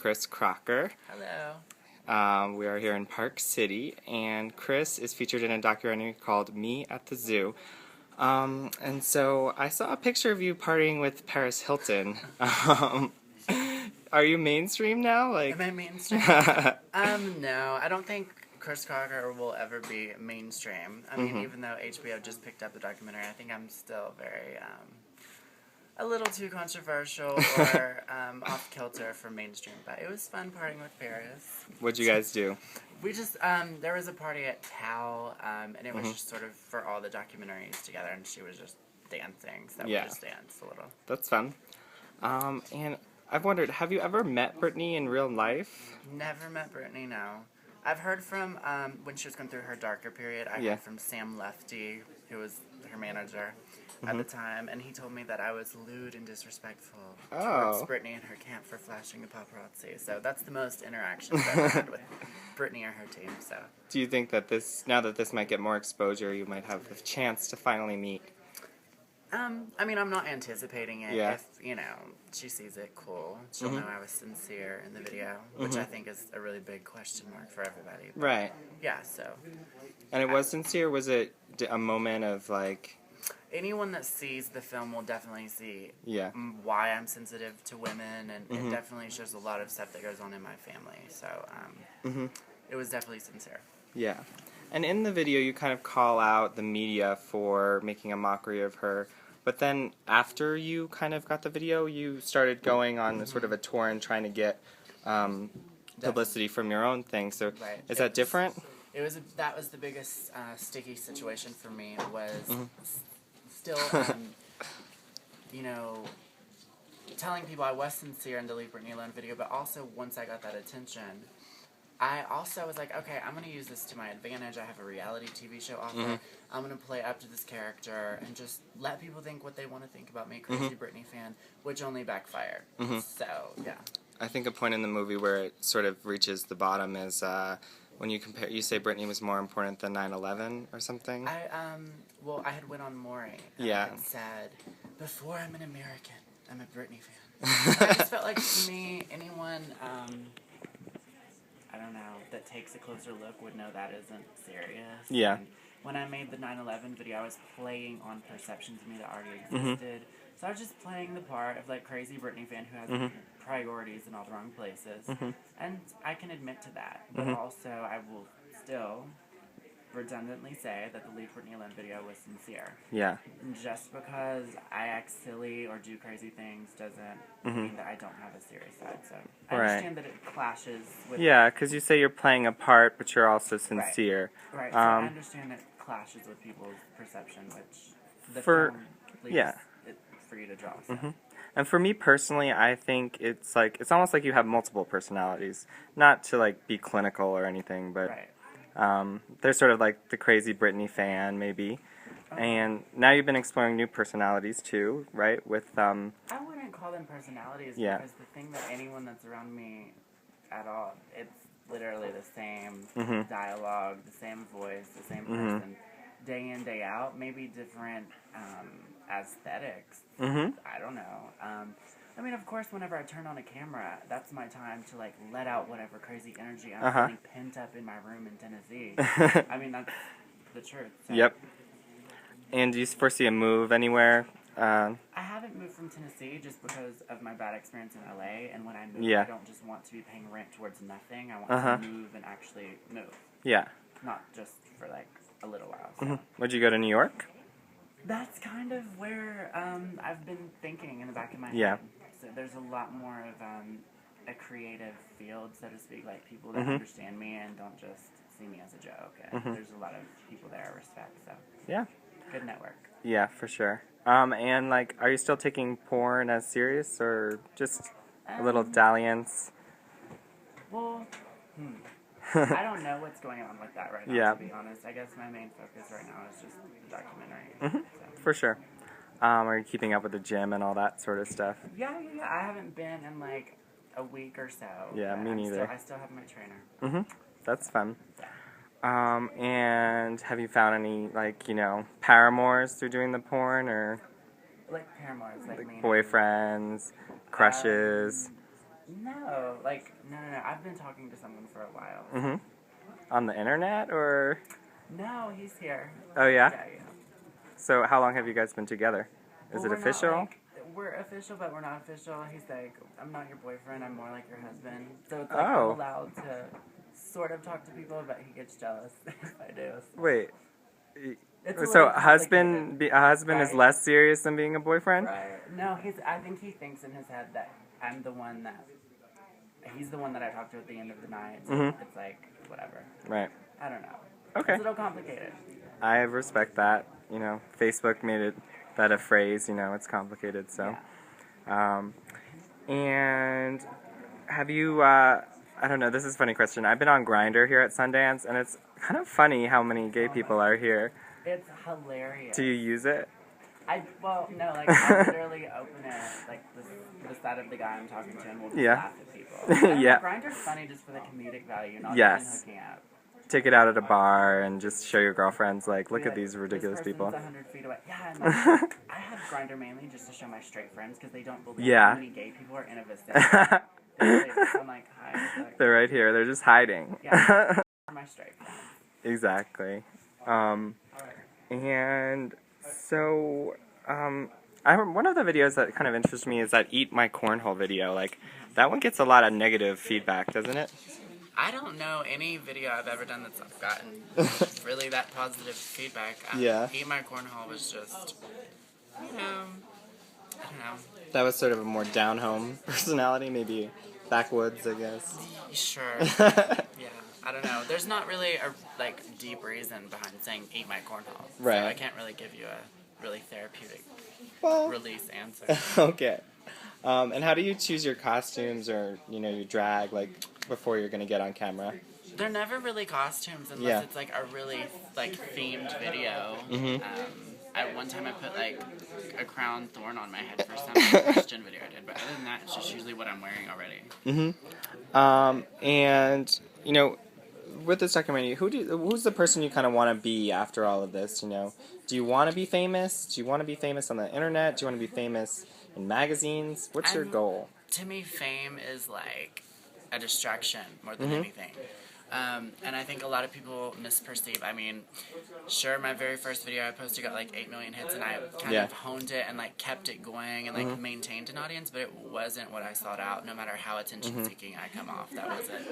Chris Crocker. Hello. We are here in Park City, and Chris is featured in a documentary called Me at the Zoo. And so I saw a picture of you partying with Paris Hilton. Are you mainstream now? Am I mainstream? No, I don't think Chris Crocker will ever be mainstream. I mean, even though HBO just picked up the documentary, I think I'm still very, a little too controversial or off-kilter for mainstream. But it was fun partying with Paris. What'd you guys do? We just, there was a party at Tao, and it was just sort of for all the documentaries together, and she was just dancing, so we just danced a little. That's fun. And I've wondered, have you ever met Brittany in real life? Never met Brittany, no. I've heard from, when she was going through her darker period, I heard from Sam Lefty, who was her manager at the time, and he told me that I was lewd and disrespectful towards Brittany and her camp for flashing the paparazzi. So that's the most interactions I've ever had with Brittany or her team. So. Do you think that now that this might get more exposure, you might have the chance to finally meet? I mean, I'm not anticipating it. Yeah. If, she sees it, cool. She'll know I was sincere in the video, which I think is a really big question mark for everybody. But, right. Yeah, so. And it was sincere? Was it a moment of, like... Anyone that sees the film will definitely see why I'm sensitive to women, and it definitely shows a lot of stuff that goes on in my family. So, it was definitely sincere. Yeah. And in the video, you kind of call out the media for making a mockery of her. But then after you kind of got the video, you started going on sort of a tour and trying to get publicity from your own thing. So is that different? That was the biggest sticky situation for me was still, telling people I was sincere in the Leave Britney Alone video, but also once I got that attention, I also was like, okay, I'm going to use this to my advantage. I have a reality TV show offer. I'm going to play up to this character and just let people think what they want to think about me, crazy Britney fan, which only backfired. So, yeah. I think a point in the movie where it sort of reaches the bottom is when you say Britney was more important than 9/11 or something. I had went on Maury and said, before I'm an American, I'm a Britney fan. I just felt like, to me, anyone... I don't know, that takes a closer look would know that isn't serious. Yeah. And when I made the 9/11 video, I was playing on perceptions of me that already existed. So I was just playing the part of, crazy Britney fan who has priorities in all the wrong places. And I can admit to that. But also, I will still redundantly say that the Leave Britney Alone video was sincere. Yeah. And just because I act silly or do crazy things doesn't mean that I don't have a serious side. So I understand that it clashes with... Yeah, because you say you're playing a part, but you're also sincere. Right. So I understand it clashes with people's perception, which the film leaves it for you to draw. So. And for me personally, I think it's almost like you have multiple personalities. Not to be clinical or anything, but... there's sort of the crazy Britney fan, maybe. And now you've been exploring new personalities, too, right? With, I wouldn't call them personalities, because the thing that anyone that's around me at all, it's literally the same dialogue, the same voice, the same person, day in, day out, maybe different aesthetics. I don't know. I mean, of course, whenever I turn on a camera, that's my time to, let out whatever crazy energy I'm feeling pent up in my room in Tennessee. I mean, that's the truth. So. Yep. And do you foresee a move anywhere? I haven't moved from Tennessee just because of my bad experience in L.A., and when I move, I don't just want to be paying rent towards nothing. I want to move and actually move. Yeah. Not just for, a little while. So. Would you go to New York? That's kind of where I've been thinking in the back of my head. Yeah. So there's a lot more of a creative field, so to speak, people that understand me and don't just see me as a joke. And there's a lot of people there I respect, so yeah, good network. Yeah, for sure. And are you still taking porn as serious or just a little dalliance? Well, I don't know what's going on with that right now, to be honest. I guess my main focus right now is just the documentary. So. For sure. Are you keeping up with the gym and all that sort of stuff? Yeah. I haven't been in a week or so. Yeah, me neither. I still have my trainer. That's fun. And have you found any paramours through doing the porn or paramours, boyfriends, crushes? No, like, no. I've been talking to someone for a while. On the internet, or? No, he's here. Oh, yeah? Yeah. So how long have you guys been together? Is Well, it official? We're official, but we're not official. He's like, I'm not your boyfriend, I'm more like your husband. So it's like, I'm allowed to sort of talk to people, but he gets jealous if I do. Wait. So a husband is less serious than being a boyfriend? Right. No, I think he thinks in his head that I'm the one that, he's the one that I talk to at the end of the night. So it's like, whatever. Right. I don't know. Okay. It's a little complicated. I respect that. You know, Facebook made that a phrase, you know, it's complicated, so. Yeah. And have you, I don't know, this is a funny question. I've been on Grindr here at Sundance, and it's kind of funny how many gay people are here. It's hilarious. Do you use it? No, like, I literally open it, like, the side of the guy I'm talking to, and we'll just laugh at people. Yeah. Grindr's funny just for the comedic value, not even hooking up. Take it out at a bar and just show your girlfriends, like, look at these ridiculous people. 100 feet away. Yeah, and like, I have Grindr mainly just to show my straight friends because they don't believe how many gay people are in a vicinity. I'm like, hi. Like, they're right here. They're just hiding. Yeah, my straight friends. Exactly. And so, one of the videos that kind of interests me is that Eat My Cornhole video. Like, that one gets a lot of negative feedback, doesn't it? I don't know any video I've ever done that's gotten really that positive feedback. Eat My Cornhole was just, I don't know. That was sort of a more down-home personality, maybe backwoods, I guess. Sure. Yeah, I don't know. There's not really a deep reason behind saying Eat My Cornhole. Right. So I can't really give you a really therapeutic release answer. Okay. And how do you choose your costumes or, you know, your drag, like, before you're going to get on camera? They're never really costumes unless it's, like, a really, themed video. At one time I put, a crown thorn on my head for some Christian video I did, but other than that, it's just usually what I'm wearing already. And, you know, with this documentary, who's the person you kind of want to be after all of this, you know? Do you want to be famous? Do you want to be famous on the internet? Do you want to be famous in magazines? What's your goal? To me, fame is a distraction more than anything. And I think a lot of people misperceive. I mean, sure, my very first video I posted got 8 million hits, and I kind of honed it and kept it going and maintained an audience, but it wasn't what I sought out. No matter how attention-seeking I come off, that wasn't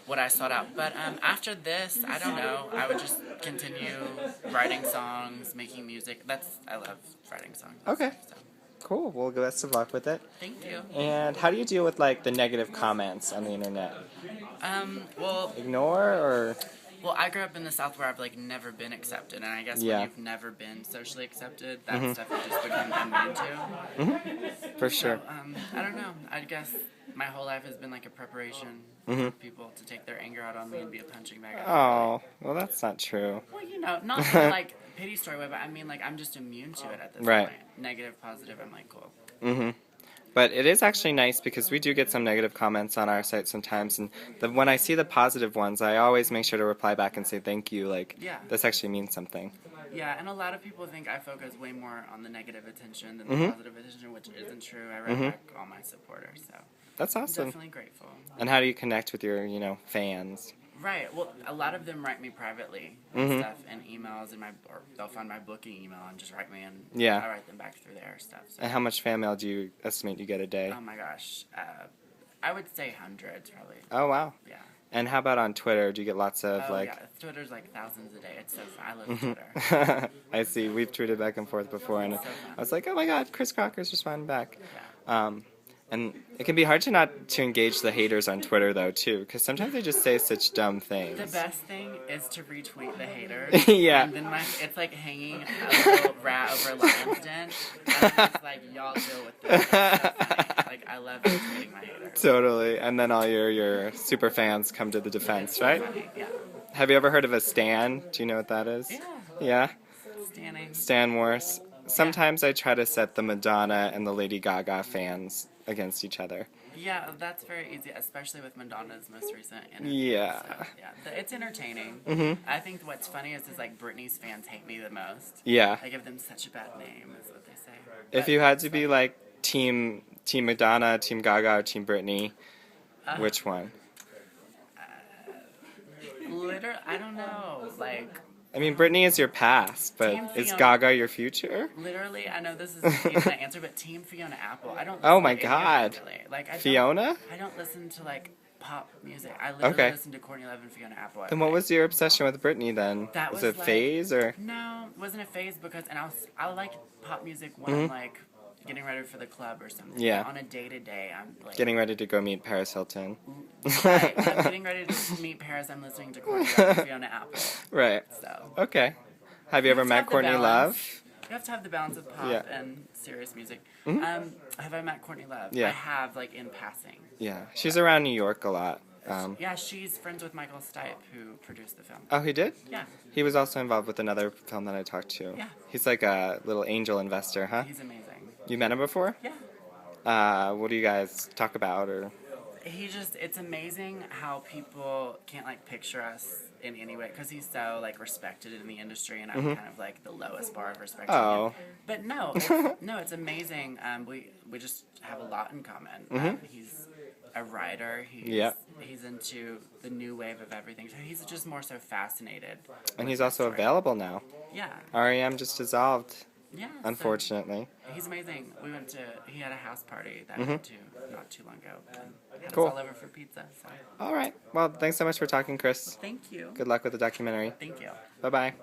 what I sought out. But after this, I don't know. I would just continue writing songs, making music. I love writing songs. Okay. Cool. Well, best of luck with it. Thank you. And how do you deal with the negative comments on the internet? Well, ignore or? Well, I grew up in the South where I've never been accepted, and I guess when you've never been socially accepted, that stuff you just become immune to. For sure. So, I don't know. I guess my whole life has been a preparation for people to take their anger out on me and be a punching bag. Oh, well, that's not true. Well, you know, not pity story way, but I mean, I'm just immune to it at this point. Negative, positive, I'm cool. But it is actually nice because we do get some negative comments on our site sometimes, and when I see the positive ones, I always make sure to reply back and say thank you. This actually means something. Yeah, and a lot of people think I focus way more on the negative attention than the positive attention, which isn't true. I write back all my supporters, so that's awesome. I'm definitely grateful. And how do you connect with your, fans? Right. Well, a lot of them write me privately and stuff in emails, or they'll find my booking email and just write me, and I write them back through there stuff. So. And how much fan mail do you estimate you get a day? Oh my gosh, I would say hundreds probably. Oh wow. Yeah. And how about on Twitter? Do you get lots of yeah, Twitter's thousands a day. It's so fun. I love Twitter. I see. We've tweeted back and forth before, and I was like, oh my god, Chris Crocker's responding back. Yeah. And it can be hard to engage the haters on Twitter, though, too, because sometimes they just say such dumb things. The best thing is to retweet the haters. Yeah. And then it's like hanging a little rat over a lion's den. And it's y'all deal with this. It's so funny. I love retweeting my haters. Totally. And then all your super fans come to the defense, right? Funny. Yeah. Have you ever heard of a stan? Do you know what that is? Yeah. Yeah? Stanning. Stan Wars. Sometimes I try to set the Madonna and the Lady Gaga fans against each other. Yeah, that's very easy, especially with Madonna's most recent interview. Yeah. So, yeah, it's entertaining. I think what's funny is Britney's fans hate me the most. Yeah. I give them such a bad name, is what they say. If you had to be Team Team Madonna, Team Gaga, or Team Britney? Which one? I don't know. Like, I mean, Britney is your past, but Team is Fiona. Gaga your future? Literally, I know this is an easy answer, but Team Fiona Apple. I don't. Oh Listen my to any of God. them, really. Like, Fiona? I don't listen to like pop music. I literally Okay. listen to Courtney Love and Fiona Apple. Then what was your obsession with Britney then? That was was it like, phase or? No, it wasn't a phase because, and I like pop music when I'm like getting ready for the club or something. Yeah. On a day to day, I'm like Getting ready to go meet Paris Hilton. Right. When I'm getting ready to meet Paris, I'm listening to Courtney Love and Fiona Apple. Right. So. Okay. Have you ever met Courtney Love? You have to have the balance of pop and serious music. Have I met Courtney Love? Yeah. I have, like, in passing. Yeah. She's around New York a lot. Yeah, she's friends with Michael Stipe, who produced the film. Oh, he did? Yeah. He was also involved with another film that I talked to. Yeah. He's like a little angel investor, huh? He's amazing. You met him before? Yeah. What do you guys talk about or? It's amazing how people can't, like, picture us in any way, because he's so, like, respected in the industry, and I'm kind of, like, the lowest bar of respect. Oh. But no, it's amazing. We just have a lot in common. He's a writer. He's into the new wave of everything. So he's just more so fascinated. And he's also available now. Yeah. REM just dissolved. Yeah. Unfortunately. So he's amazing. He had a house party that I went to not too long ago. And had Cool. us all over for pizza. So. All right. Well, thanks so much for talking, Chris. Thank you. Good luck with the documentary. Thank you. Bye-bye.